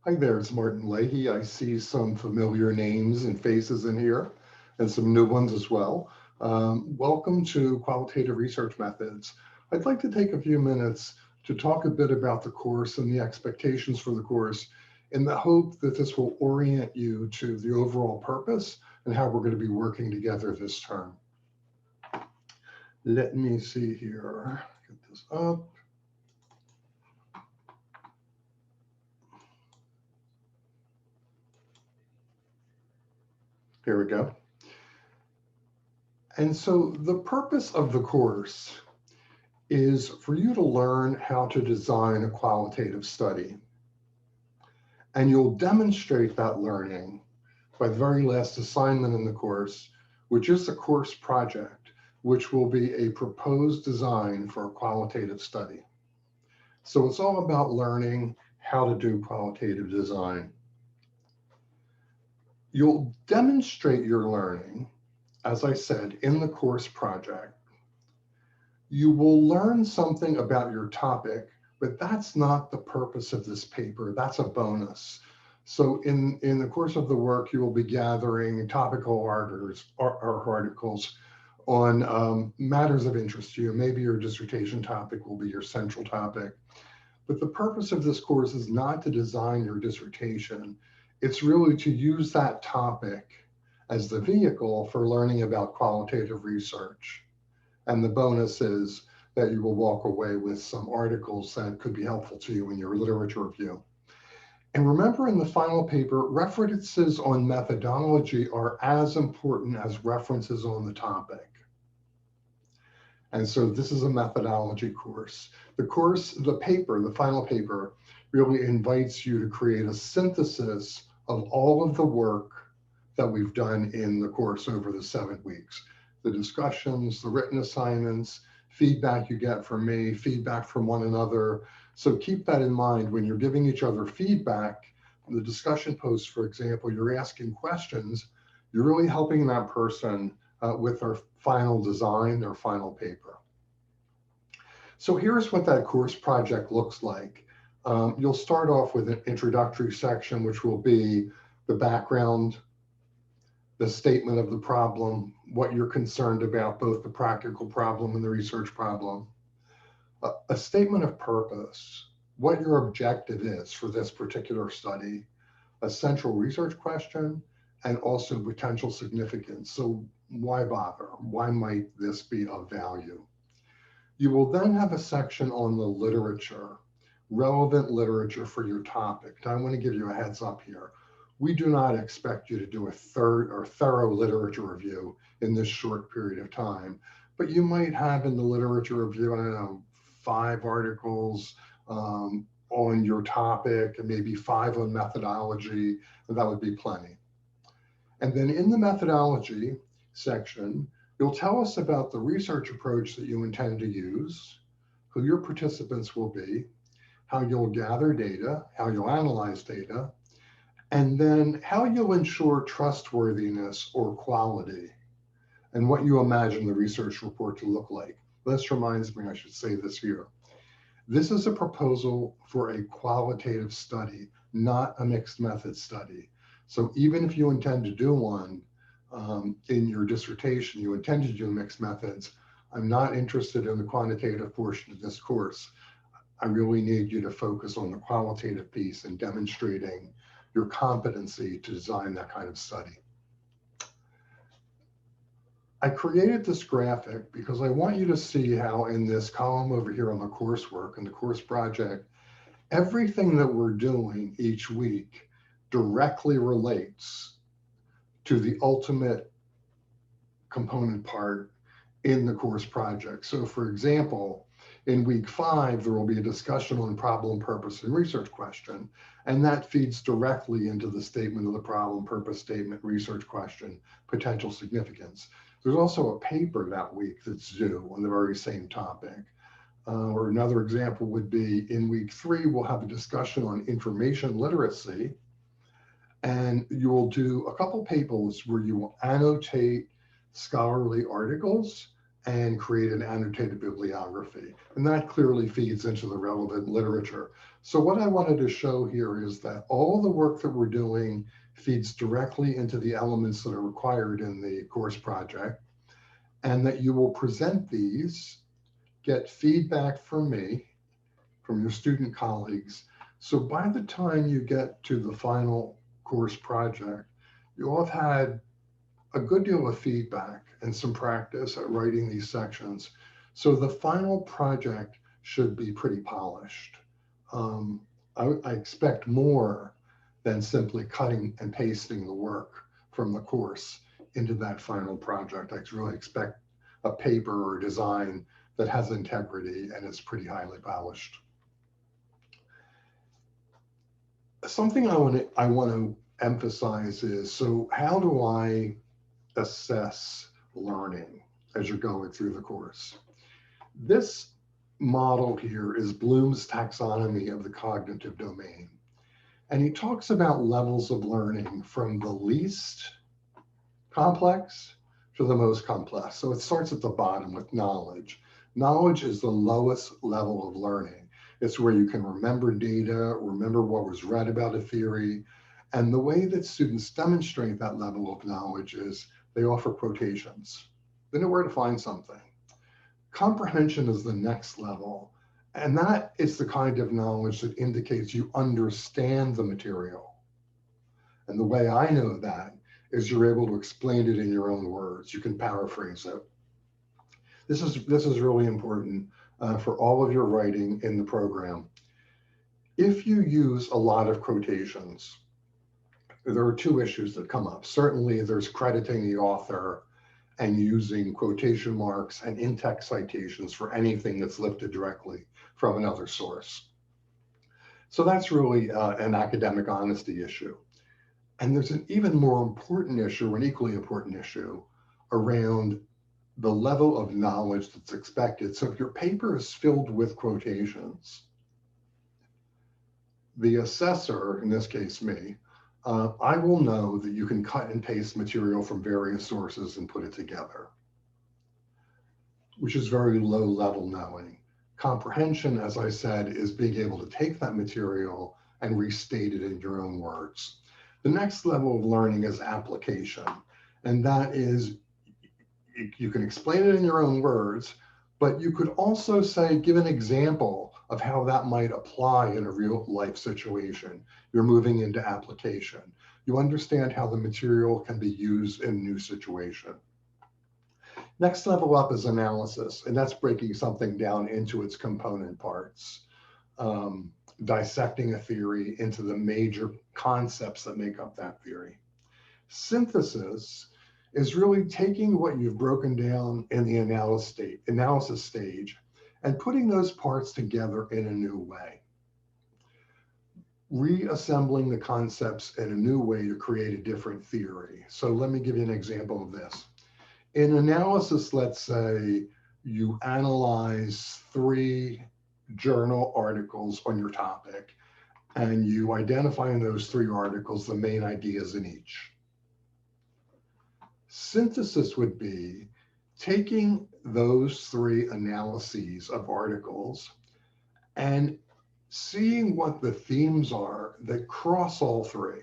Hi there, it's Martin Leahy. I see some familiar names and faces in here and some new ones as well. Welcome to Qualitative Research Methods. I'd like to take a few minutes to talk a bit about the course and the expectations for the course in the hope that this will orient you to the overall purpose and how we're going to be working together this term. Let me see here, get this up. Here we go. And so the purpose of the course is for you to learn how to design a qualitative study. And you'll demonstrate that learning by the very last assignment in the course, which is a course project, which will be a proposed design for a qualitative study. So it's all about learning how to do qualitative design. You'll demonstrate your learning, as I said, in the course project. You will learn something about your topic, but that's not the purpose of this paper. That's a bonus. So in the course of the work, you will be gathering topical articles on matters of interest to you. Maybe your dissertation topic will be your central topic. But the purpose of this course is not to design your dissertation. It's really to use that topic as the vehicle for learning about qualitative research. And the bonus is that you will walk away with some articles that could be helpful to you in your literature review. And remember, in the final paper, references on methodology are as important as references on the topic. And so this is a methodology course. The final paper, really invites you to create a synthesis of all of the work that we've done in the course over the 7 weeks. The discussions, the written assignments, feedback you get from me, feedback from one another. So keep that in mind when you're giving each other feedback. The discussion posts, for example, you're asking questions, you're really helping that person with their final design, their final paper. So here's what that course project looks like. You'll start off with an introductory section, which will be the background, the statement of the problem, what you're concerned about, both the practical problem and the research problem, a statement of purpose, what your objective is for this particular study, a central research question, and also potential significance. So why bother? Why might this be of value? You will then have a section on the literature, relevant literature for your topic. Now, I want to give you a heads up here. We do not expect you to do a thorough literature review in this short period of time, but you might have in the literature review, I don't know, 5 articles on your topic and maybe 5 on methodology, and that would be plenty. And then in the methodology section, you'll tell us about the research approach that you intend to use, who your participants will be, how you'll gather data, how you'll analyze data, and then how you'll ensure trustworthiness or quality, and what you imagine the research report to look like. This reminds me, I should say this here. This is a proposal for a qualitative study, not a mixed method study. So even if you intend to do one in your dissertation, you intend to do mixed methods, I'm not interested in the quantitative portion of this course. I really need you to focus on the qualitative piece and demonstrating your competency to design that kind of study. I created this graphic because I want you to see how in this column over here on the coursework and the course project, everything that we're doing each week directly relates to the ultimate component part in the course project. So for example, in week 5, there will be a discussion on problem, purpose, and research question. And that feeds directly into the statement of the problem, purpose statement, research question, potential significance. There's also a paper that week that's due on the very same topic. Or another example would be in week 3, we'll have a discussion on information literacy. And you will do a couple papers where you will annotate scholarly articles and create an annotated bibliography. And that clearly feeds into the relevant literature. So what I wanted to show here is that all the work that we're doing feeds directly into the elements that are required in the course project, and that you will present these, get feedback from me, from your student colleagues. So by the time you get to the final course project, you'll have had a good deal of feedback and some practice at writing these sections. So the final project should be pretty polished. Um, I expect more than simply cutting and pasting the work from the course into that final project. I really expect a paper or design that has integrity and is pretty highly polished. Something I want to emphasize is, so how do I assess learning as you're going through the course? This model here is Bloom's taxonomy of the cognitive domain. And he talks about levels of learning from the least complex to the most complex. So it starts at the bottom with knowledge. Knowledge is the lowest level of learning. It's where you can remember data, remember what was read about a theory. And the way that students demonstrate that level of knowledge is they offer quotations. They know where to find something. Comprehension is the next level. And that is the kind of knowledge that indicates you understand the material. And the way I know that is you're able to explain it in your own words. You can paraphrase it. This is really important for all of your writing in the program. If you use a lot of quotations, there are two issues that come up. Certainly, there's crediting the author and using quotation marks and in-text citations for anything that's lifted directly from another source. So that's really an academic honesty issue. And there's an even more important issue, an equally important issue, around the level of knowledge that's expected. So if your paper is filled with quotations, the assessor, in this case me, I will know that you can cut and paste material from various sources and put it together, which is very low level knowing. Comprehension, as I said, is being able to take that material and restate it in your own words. The next level of learning is application. And that is, you can explain it in your own words, but you could also say, give an example of how that might apply in a real life situation. You're moving into application. You understand how the material can be used in a new situation. Next level up is analysis, and that's breaking something down into its component parts, dissecting a theory into the major concepts that make up that theory. Synthesis is really taking what you've broken down in the analysis stage and putting those parts together in a new way. Reassembling the concepts in a new way to create a different theory. So let me give you an example of this. In analysis, let's say you analyze 3 journal articles on your topic, and you identify in those 3 articles the main ideas in each. Synthesis would be taking those 3 analyses of articles and seeing what the themes are that cross all 3.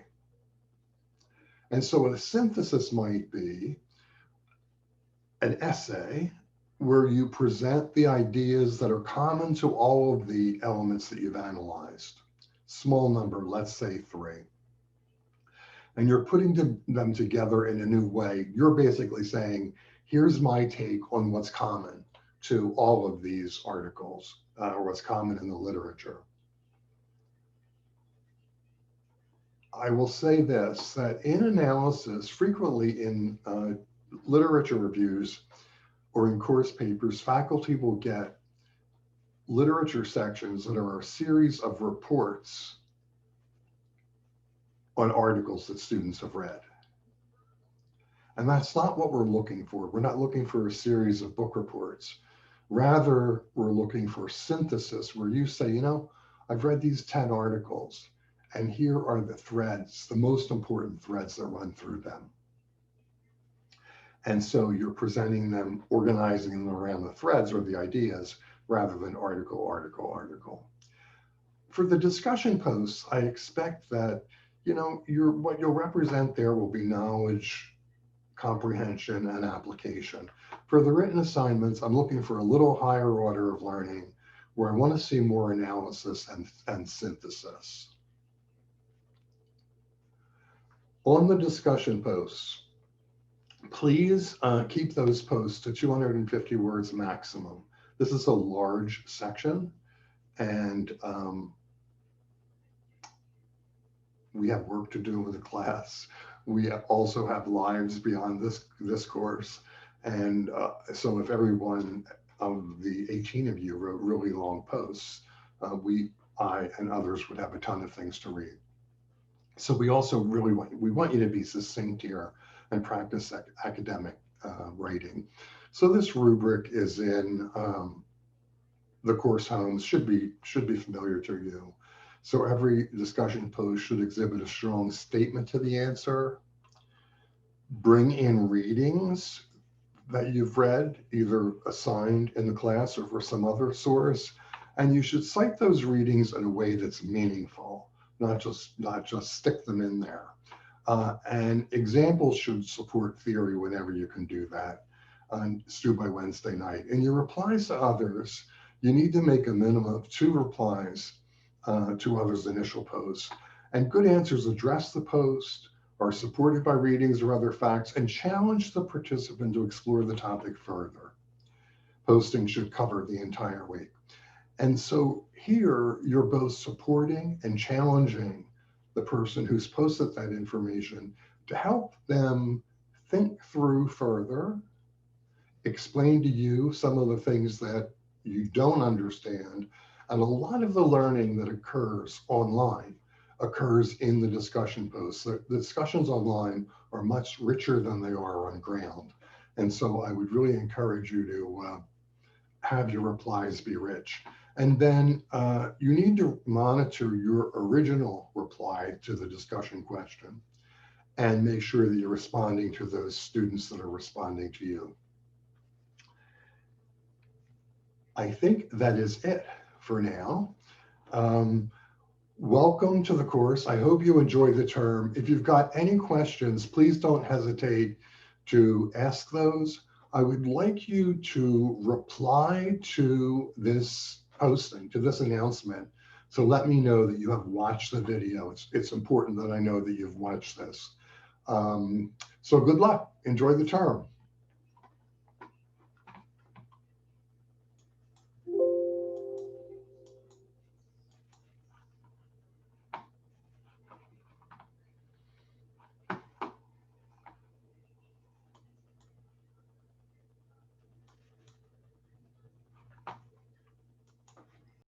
And so a synthesis might be an essay where you present the ideas that are common to all of the elements that you've analyzed. Small number, let's say 3. And you're putting them together in a new way. You're basically saying, here's my take on what's common to all of these articles, or what's common in the literature. I will say this, that in analysis, frequently in literature reviews or in course papers, faculty will get literature sections that are a series of reports on articles that students have read. And that's not what we're looking for. We're not looking for a series of book reports. Rather, we're looking for synthesis where you say, you know, I've read these 10 articles, and here are the threads, the most important threads that run through them. And so you're presenting them, organizing them around the threads or the ideas rather than article, article, article. For the discussion posts, I expect that, what you'll represent there will be knowledge, comprehension, and application. For the written assignments, I'm looking for a little higher order of learning where I want to see more analysis and synthesis. On the discussion posts, please keep those posts to 250 words maximum. This is a large section, and we have work to do with the class. We also have lives beyond this course. And so if every one of the 18 of you wrote really long posts, I and others would have a ton of things to read. So we also really want you to be succinct here and practice academic writing. So this rubric is in the course homes, should be familiar to you. So every discussion post should exhibit a strong statement to the answer. Bring in readings that you've read, either assigned in the class or for some other source. And you should cite those readings in a way that's meaningful, not just stick them in there. And examples should support theory whenever you can do that. It's due by Wednesday night. In your replies to others, you need to make a minimum of 2 replies to others' initial posts. And good answers address the post, are supported by readings or other facts, and challenge the participant to explore the topic further. Posting should cover the entire week. And so here, you're both supporting and challenging the person who's posted that information to help them think through further, explain to you some of the things that you don't understand. And a lot of the learning that occurs online occurs in the discussion posts. The discussions online are much richer than they are on ground. And so I would really encourage you to have your replies be rich. And then you need to monitor your original reply to the discussion question and make sure that you're responding to those students that are responding to you. I think that is it for now. Welcome to the course. I hope you enjoyed the term. If you've got any questions, please don't hesitate to ask those. I would like you to reply to this posting, to this announcement, to let me know that you have watched the video. It's important that I know that you've watched this. So good luck. Enjoy the term.